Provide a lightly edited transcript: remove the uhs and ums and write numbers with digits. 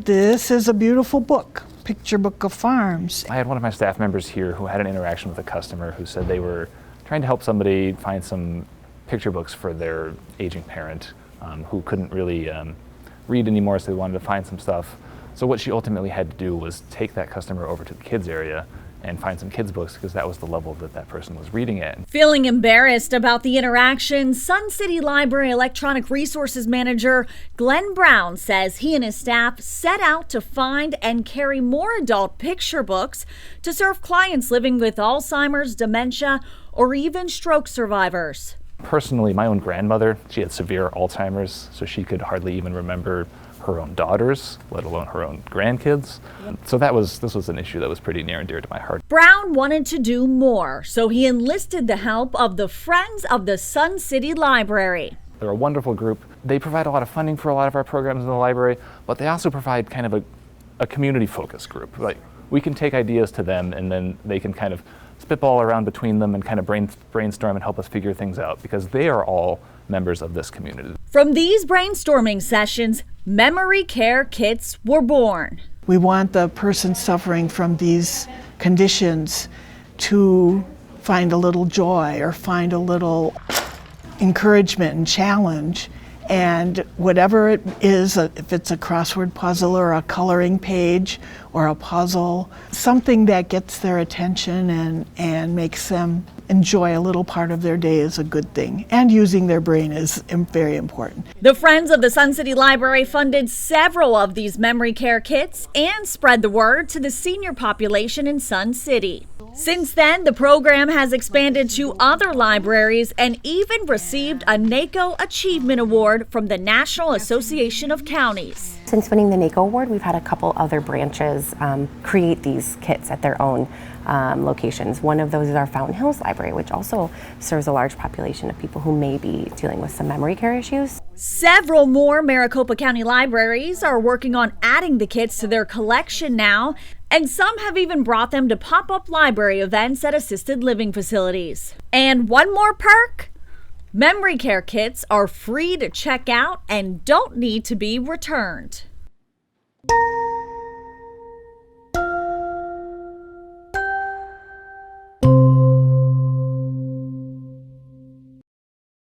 This is a beautiful book, Picture Book of Farms. I had one of my staff members here who had an interaction with a customer who said they were trying to help somebody find some picture books for their aging parent who couldn't really read anymore, so they wanted to find some stuff. So what she ultimately had to do was take that customer over to the kids area and find some kids books because that was the level that that person was reading at. Feeling embarrassed about the interaction, Sun City Library Electronic Resources Manager Glenn Brown says he and his staff set out to find and carry more adult picture books to serve clients living with Alzheimer's, dementia, or even stroke survivors. Personally, my own grandmother, she had severe Alzheimer's, so she could hardly even remember her own daughters, let alone her own grandkids. So this was an issue that was pretty near and dear to my heart. Brown wanted to do more, so he enlisted the help of the Friends of the Sun City Library. They're a wonderful group. They provide a lot of funding for a lot of our programs in the library, but they also provide kind of a community focus group. Like, we can take ideas to them and then they can kind of spitball around between them and kind of brainstorm and help us figure things out because they are all members of this community. From these brainstorming sessions, memory care kits were born. We want the person suffering from these conditions to find a little joy or find a little encouragement and challenge. And whatever it is, if it's a crossword puzzle or a coloring page or a puzzle, something that gets their attention and makes them enjoy a little part of their day is a good thing. And using their brain is very important. The Friends of the Sun City Library funded several of these memory care kits and spread the word to the senior population in Sun City. Since then, the program has expanded to other libraries and even received a NACO Achievement Award from the National Association of Counties. Since winning the NACO Award, we've had a couple other branches create these kits at their own locations. One of those is our Fountain Hills Library, which also serves a large population of people who may be dealing with some memory care issues. Several more Maricopa County libraries are working on adding the kits to their collection now, and some have even brought them to pop-up library events at assisted living facilities. And one more perk? Memory care kits are free to check out and don't need to be returned.